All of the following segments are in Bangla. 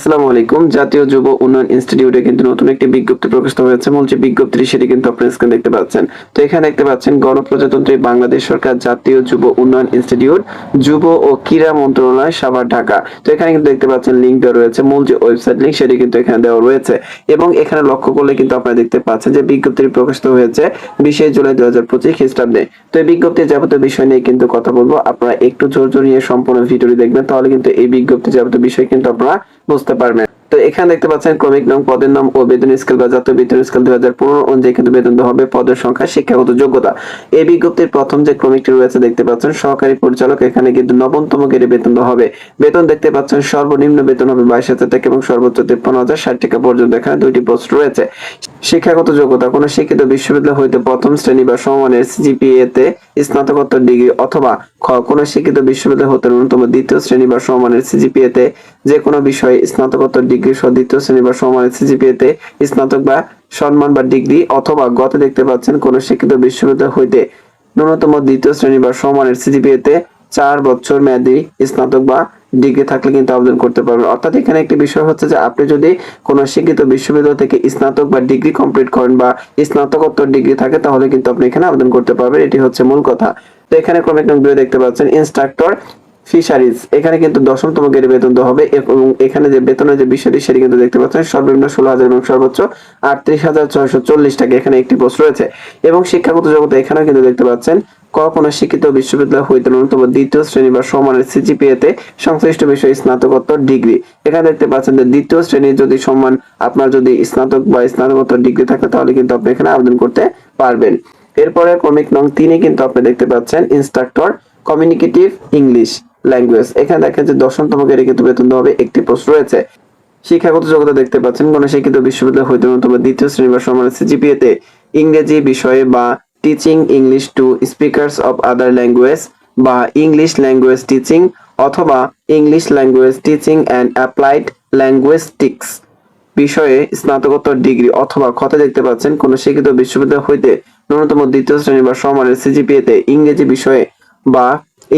আসসালামু আলাইকুম। জাতীয় যুব উন্নয়ন ইনস্টিটিউটে কিন্তু নতুন একটি বিজ্ঞপ্তি প্রকাশিত হয়েছে। মূল যে বিজ্ঞপ্তিটি সেটি কিন্তু আপনারা স্ক্রিনে দেখতে পাচ্ছেন। তো এখানে দেখতে পাচ্ছেন গণপ্রজাতন্ত্রী বাংলাদেশ সরকার জাতীয় যুব উন্নয়ন ইনস্টিটিউট, যুব ও ক্রীড়া মন্ত্রণালয়, সাভার, ঢাকা। তো এখানে কিন্তু দেখতে পাচ্ছেন লিংক দেওয়া রয়েছে। মূল যে ওয়েবসাইট লিংক সেটি কিন্তু এখানে দেওয়া রয়েছে এবং এখানে লক্ষ্য করলে কিন্তু আপনারা দেখতে পাচ্ছেন যে বিজ্ঞপ্তিটি প্রকাশিত হয়েছে 20 জুলাই 2025 খ্রিস্টাব্দে। তো এই বিজ্ঞপ্তির যাবতীয় বিষয় নিয়ে কিন্তু কথা বলবো। আপনারা একটু ধৈর্য নিয়ে সম্পূর্ণ ভিডিওটি দেখবেন, তাহলে কিন্তু এই বিজ্ঞপ্তির যাবতীয় বিষয় কিন্তু আপনারা বুঝতে পারবেন। তো এখানে দেখতে পাচ্ছেন ক্রমিক নং, পদের নাম ও বেতন স্কেল বা জাতীয় বেতন স্কেল 2015 অনুযায়ী কিন্তু বেতন দেওয়া হবে। পদের সংখ্যা, শিক্ষাগত যোগ্যতা। এই বিজ্ঞপ্তির প্রথম যে ক্রমিকটি রয়েছে দেখতে পাচ্ছেন সহকারী পরিচালক, এখানে কিন্তু নবমতম গ্রেডে বেতন দেওয়া হবে। বেতন দেখতে পাচ্ছেন সর্বনিম্ন বেতন হবে 22,000 টাকা এবং সর্বোচ্চ 53,060 টাকা পর্যন্ত। এখানে দুইটি পোস্ট রয়েছে। শিক্ষাগত যোগ্যতা, কোন শিক্ষিত বিশ্ববিদ্যালয় হইতে প্রথম শ্রেণী বা সমমানের সিজিপিএ তে স্নাতকোত্তর ডিগ্রি, অথবা খ কোন শিক্ষিত বিশ্ববিদ্যালয় হতে ন্যূনতম দ্বিতীয় শ্রেণী বা সমমানের সিজিপিএ তে যে কোনো বিষয়ে স্নাতকোত্তর ডিগ্রি সহ দ্বিতীয় শ্রেণী বা সমমানের সিজিপিএ তে স্নাতক বা সম্মান বা ডিগ্রি, অথবা গত দেখতে পাচ্ছেন কোন শিক্ষিত বিশ্ববিদ্যালয় হইতে ন্যূনতম দ্বিতীয় শ্রেণী বা সমমানের সিজিপিএ তে 4 বছর মেয়াদী স্নাতক বা ডিগ্রি থাকলে কিন্তু আবেদন করতে পারবেন। অর্থাৎ এখানে একটি বিষয় হচ্ছে যে আপনি যদি কোন শিক্ষিত বিশ্ববিদ্যালয় থেকে স্নাতক বা ডিগ্রি কমপ্লিট করেন বা স্নাতকোত্তর ডিগ্রি থাকে, তাহলে কিন্তু আপনি এখানে আবেদন করতে পারবেন। এটি হচ্ছে মূল কথা। তো এখানে ক্রমিক নং 2 দেখতে পাচ্ছেন ইনস্ট্রাক্টর ফিশারিজ, এখানে কিন্তু 10তম গ্রেডে বেতন দেওয়া হবে এবং এখানে যে বেতনের যে বিষয়টি সেটি কিন্তু দেখতে পাচ্ছেন সর্বনিম্ন 16,000 এবং সর্বোচ্চ 38,640 টাকা। এখানে একটি পোস্ট রয়েছে এবং শিক্ষাগত যোগ্যতা এখানেও কিন্তু দেখতে পাচ্ছেন কোন শিক্ষিত বিশ্ববিদ্যালয় হইতে ন্যূনতম দ্বিতীয় শ্রেণী বা সমমানের সিজিপিএ তে সংশ্লিষ্ট বিষয়ে স্নাতকোত্তর ডিগ্রি। এখানে দেখতে পাচ্ছেন যে দ্বিতীয় শ্রেণীর যদি সম্মান আপনার যদি স্নাতক বা স্নাতকোত্তর ডিগ্রি থাকে, তাহলে কিন্তু আপনি এখানে আবেদন করতে পারবেন। এরপরে ক্রমিক নং 3 কিন্তু আপনি দেখতে পাচ্ছেন ইনস্ট্রাক্টর কমিউনিকেটিভ ইংলিশ ল্যাঙ্গুয়েজ। এখানে দেখেন যে 10তম গ্রেডে কিন্তু বেতন দেওয়া হবে। একটি পোস্ট রয়েছে। শিক্ষাগত যোগ্যতা দেখতে পাচ্ছেন কোন শিক্ষিত বিশ্ববিদ্যালয় হইতে ন্যূনতম দ্বিতীয় শ্রেণী বা সমমানের সিজিপিএ তে ইংরেজি বিষয়ে বা teaching English to speakers of other language বা ইংলিশ ল্যাঙ্গুয়েজ টিচিং, অথবা English language teaching and applied linguistics বিষয়ে স্নাতকোত্তর ডিগ্রি, অথবা খতে দেখতে পাচ্ছেন কোন শিক্ষিত বিশ্ববিদ্যালয় হইতে ন্যূনতম দ্বিতীয় শ্রেণী বা সমমানের সিজিপিএ তে ইংরেজি বিষয়ে বা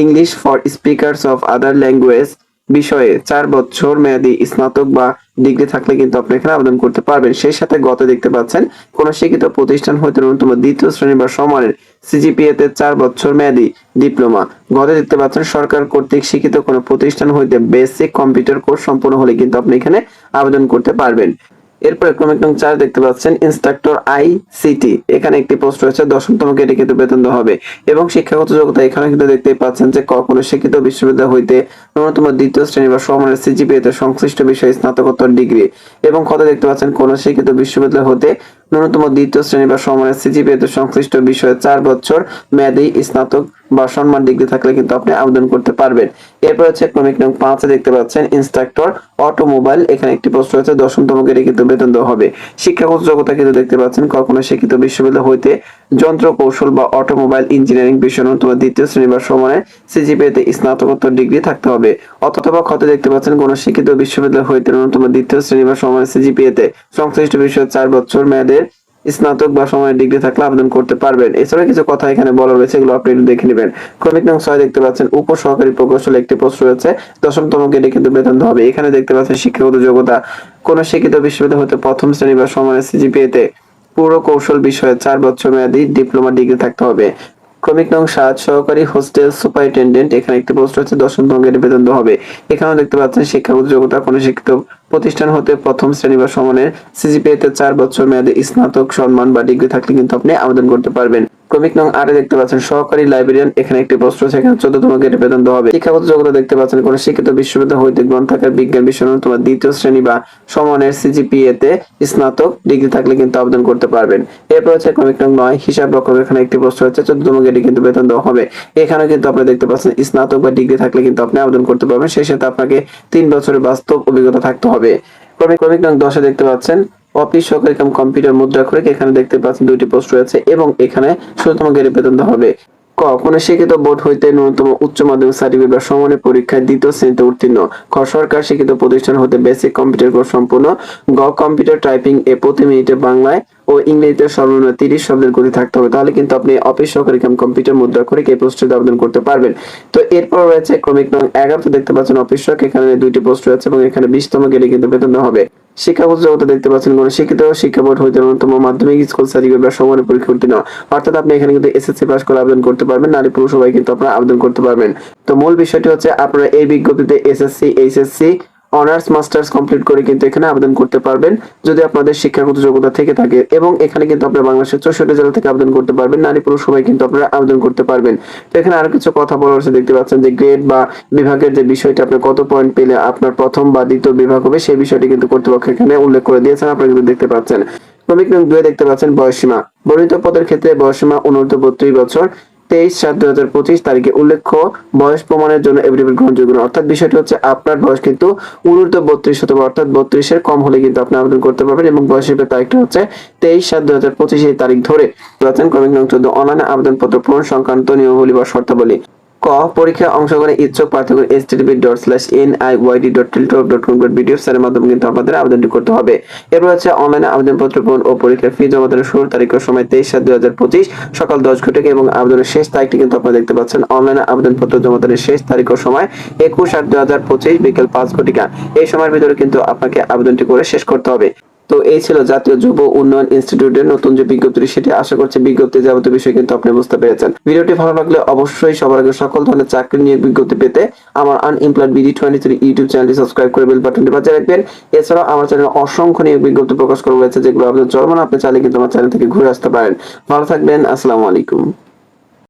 English for speakers of other languages বিষয়ে 4 বছর মেয়াদী স্নাতক বা ডিগ্রি থাকলে কিন্তু আপনি এখানে আবেদন করতে পারবেন। সেই সাথে গত দেখতে পাচ্ছেন কোন শিক্ষিত প্রতিষ্ঠান হইতে ন্যূনতম দ্বিতীয় শ্রেণী বা সমমানের সিজিপিএ তে 4 বছর মেয়াদী ডিপ্লোমা। গত দেখতে পাচ্ছেন সরকার কর্তৃক স্বীকৃত কোন প্রতিষ্ঠান হইতে বেসিক কম্পিউটার কোর্স সম্পন্ন হলে কিন্তু আপনি এখানে আবেদন করতে পারবেন। এরপরে ক্রমিক নং 4 দেখতে পাচ্ছেন ইনস্ট্রাক্টর আইসিটি, এখানে একটি পোস্ট রয়েছে। 10তম গ্রেডে কিন্তু বেতন দেওয়া হবে এবং শিক্ষাগত যোগ্যতা এখানে কিন্তু দেখতেই পাচ্ছেন যে কোনো শিক্ষিত বিশ্ববিদ্যালয় হইতে ন্যূনতম দ্বিতীয় শ্রেণী বা সমমানের সিজিপিএ তে সংশ্লিষ্ট বিষয়ে স্নাতকোত্তর ডিগ্রি, এবং কত দেখতে পাচ্ছেন কোন শিক্ষিত বিশ্ববিদ্যালয় হতে ন্যূনতম দ্বিতীয় শ্রেণী বা সমমানের সিজিপিএ তে সংশ্লিষ্ট বিষয়ে 4 বছর মেয়াদী স্নাতক বা সম্মান ডিগ্রি থাকলে কিন্তু আপনি আবেদন করতে পারবেন। এরপর হচ্ছে ক্রমিক নং 5 দেখতে পাচ্ছেন ইনস্ট্রাক্টর অটোমোবাইল, এখানে একটি পোস্ট রয়েছে। 10তম গ্রেডে কিন্তু বেতন দেওয়া হবে। শিক্ষাগত যোগ্যতা কিন্তু দেখতে পাচ্ছেন কোনো শিক্ষিত বিশ্ববিদ্যালয় হইতে যন্ত্র কৌশল বা অটোমোবাইল ইঞ্জিনিয়ারিং বিষয়ে ন্যূনতম দ্বিতীয় শ্রেণী বা সমমানের সিজিপিএ তে স্নাতকোত্তর ডিগ্রি থাকতে হবে, অথবা খতে দেখতে পাচ্ছেন কোন শিক্ষিত বিশ্ববিদ্যালয় হইতে ন্যূনতম দ্বিতীয় শ্রেণী বা সমমানের সিজিপিএ তে সংশ্লিষ্ট বিষয়ে 4 বছর মেয়াদের স্নাতক বা সমমানের ডিগ্রি থাকলে আবেদন করতে পারবেন। এছাড়া কিছু কথা এখানে বলা রয়েছে, এগুলো আপনি একটু দেখে নেবেন। ক্রমিক নং 6 দেখতে পাচ্ছেন উপসহকারী প্রকৌশল, একটি পোস্ট রয়েছে। 10তম গ্রেডে কিন্তু বেতন দেওয়া হবে। এখানে দেখতে পাচ্ছেন শিক্ষাগত যোগ্যতা কোন শিক্ষিত বিশ্ববিদ্যালয় হতে প্রথম শ্রেণী বা সমমানের সিজিপিএ তে পুরো কৌশল বিষয়ে 4 বছর মেয়াদী ডিপ্লোমা ডিগ্রি থাকতে হবে। ক্রমিক নং 7 সহকারী হোস্টেল সুপারিনটেন্ডেন্ট, এখানে একটি পোস্ট রয়েছে। 10তম গ্রেডে বেতন দেওয়া হবে। এখানেও দেখতে পাচ্ছেন শিক্ষাগত যোগ্যতা কোন শিক্ষিত প্রতিষ্ঠান হতে প্রথম শ্রেণী বা সমমানের সিজিপিএ তে 4 বছর মেয়াদী স্নাতক সম্মান বা ডিগ্রি থাকলে কিন্তু আপনি আবেদন করতে পারবেন। ক্রমিক নং 8 দেখতে পাচ্ছেন সহকারী লাইব্রেরিয়ান, এখানে একটি পোস্ট রয়েছে। এখানে 14তম গ্রেডে বেতন দেওয়া হবে। শিক্ষাগত যোগ্যতা দেখতে পাচ্ছেন কোন শিক্ষিত বিশ্ববিদ্যালয় হইতে গ্রন্থাগার বিজ্ঞান বিষয়ে ন্যূনতম দ্বিতীয় শ্রেণী বা সমমানের সিজিপিএ তে স্নাতক ডিগ্রি থাকলে কিন্তু আবেদন করতে পারবেন। এরপর হচ্ছে ক্রমিক নং 9 হিসাব রক্ষক, এখানে একটি পোস্ট রয়েছে। 14তম গ্রেডে কিন্তু বেতন দেওয়া হবে। এখানে কিন্তু আপনি দেখতে পাচ্ছেন স্নাতক বা ডিগ্রি থাকলে কিন্তু আপনি আবেদন করতে পারবেন। সেই সাথে আপনাকে 3 বছরের বাস্তব অভিজ্ঞতা থাকতে হবে। ক্রমিক নং 10 দেখতে পাচ্ছেন অফিস সহকারী কাম কম্পিউটার মুদ্রাক্ষরিক, এখানে দেখতে পাচ্ছেন দুইটি পোস্ট রয়েছে এবং এখানে 16তম গ্রেডে বেতন দেওয়া হবে। কোন শিক্ষিত বোর্ড হইতে ন্যূনতম উচ্চ মাধ্যমিক সার্টিফিকেট বা সমমানের পরীক্ষায় দ্বিতীয় শ্রেণীতে উত্তীর্ণ। খ সরকার স্বীকৃত প্রতিষ্ঠান হতে বেসিক কম্পিউটার কোর্স সম্পূর্ণ। গ কম্পিউটার টাইপিং এ প্রতি মিনিটে বাংলায় ও ইংরেজিতে সর্বনিম্ন 30 শব্দের গতি থাকতে হবে, তাহলে কিন্তু আপনি অফিস সহকারী কাম কম্পিউটার মুদ্রা করে এই পোস্টে আবেদন করতে পারবেন। তো এরপর রয়েছে ক্রমিক নং 11 দেখতে পাচ্ছেন অফিস সহকারী, এখানে 2টি পোস্ট রয়েছে এবং এখানে 20তম গেলে কিন্তু বেতন দেওয়া হবে। শিক্ষাগত যোগ্যতা দেখতে পাচ্ছেন কোন শিক্ষিত শিক্ষা বোর্ড হইতে ন্যূনতম মাধ্যমিক স্কুল সার্টিফিকেট বা সমমানের পরীক্ষা উত্তীর্ণ, অর্থাৎ আপনি এখানে কিন্তু এসএসসি পাস করে আবেদন করতে পারবেন। নারী পুরুষ সবাই কিন্তু আপনারা আবেদন করতে পারবেন। তো মূল বিষয়টি হচ্ছে আপনারা এই বিজ্ঞপ্তিতে SSC HSC honours masters complete করে কিন্তু এখানে আবেদন করতে পারবেন যদি আপনাদের শিক্ষাগত যোগ্যতা থেকে থাকে, এবং এখানে কিন্তু আপনারা বাংলাদেশের 64 জেলা থেকে আবেদন করতে পারবেন। নারী পুরুষ সবাই কিন্তু আপনারা আবেদন করতে পারবেন। তো এখানে আরো কিছু কথা বলা হচ্ছে, দেখতে পাচ্ছেন যে গ্রেড বা বিভাগের যে বিষয়টা, আপনি কত পয়েন্ট পেলে আপনার প্রথম বা দ্বিতীয় বিভাগ হবে সেই বিষয়টি কিন্তু কর্তৃপক্ষ এখানে উল্লেখ করে দিয়েছেন, আপনারা কিন্তু দেখতে পাচ্ছেন। ক্রমিক নং 2 দেখতে পাচ্ছেন বয়সসীমা। বর্ণিত পদের ক্ষেত্রে বয়সসীমা অনূর্ধ্ব 32 বছর। 23/7/2025 তারিখে উল্লেখ্য বয়স প্রমাণের জন্য এফিডেভিট গ্রহণযোগ্য নয়। অর্থাৎ বিষয়টি হচ্ছে আপনার বয়স কিন্তু অনূর্ধ্ব 32 হতে হবে, অর্থাৎ 32-এর কম হলে কিন্তু আপনি আবেদন করতে পারবেন, এবং বয়সের তারিখটা হচ্ছে 23/7/2025 এই তারিখ ধরে। ক্রমিক নং 14 অনলাইনে আবেদনপত্র পূরণ সংক্রান্ত নিয়মাবলী বা শর্তাবলী। ক পরীক্ষায় অংশগ্রহণের ইচ্ছুক প্রার্থীগণ http://niyd.tiltok.com.bdf এর মাধ্যমে কিন্তু আপনাদের আবেদনটি করতে হবে। এরপর হচ্ছে অনলাইনে আবেদনপত্র পূরণ ও পরীক্ষার ফি জমা দেওয়ার শুরুর তারিখ ও সময় 23/7/2025 সকাল 10 ঘটিকা, এবং আবেদনের শেষ তারিখটি কিন্তু আপনারা দেখতে পাচ্ছেন। অনলাইনে আবেদনপত্র জমা দেওয়ার শেষ তারিখ ও সময় 21/8/2025 বিকেল 5 ঘটিকা। এই সময়ের ভিতরে কিন্তু আপনাকে আবেদনটি করে শেষ করতে হবে। তো এই ছিল জাতীয় যুব উন্নয়ন ইনস্টিটিউটের নতুন যে বিজ্ঞপ্তি, সেটি আশা করছি বিজ্ঞপ্তি যাবতীয় বিষয় কিন্তু আপনি বুঝতে পেরেছেন। ভিডিওটি ভালো লাগলে অবশ্যই সবার আগে সকল ধরনের চাকরি নিয়োগ বিজ্ঞপ্তি পেতে আমার আনএমপ্লয়েড বিডি 23 ইউটিউব চ্যানেলটি সাবস্ক্রাইব করে বেল বাটনটি বাজিয়ে রাখবেন। এছাড়াও আমার চ্যানেলে অসংখ্য নিয়োগ বিজ্ঞপ্তি প্রকাশ করা হয়েছে, যেগুলো আপনাদের চলমান, আপনি চাইলে কিন্তু আমার চ্যানেল থেকে ঘুরে আসতে পারেন। ভালো থাকবেন, আসসালামু আলাইকুম।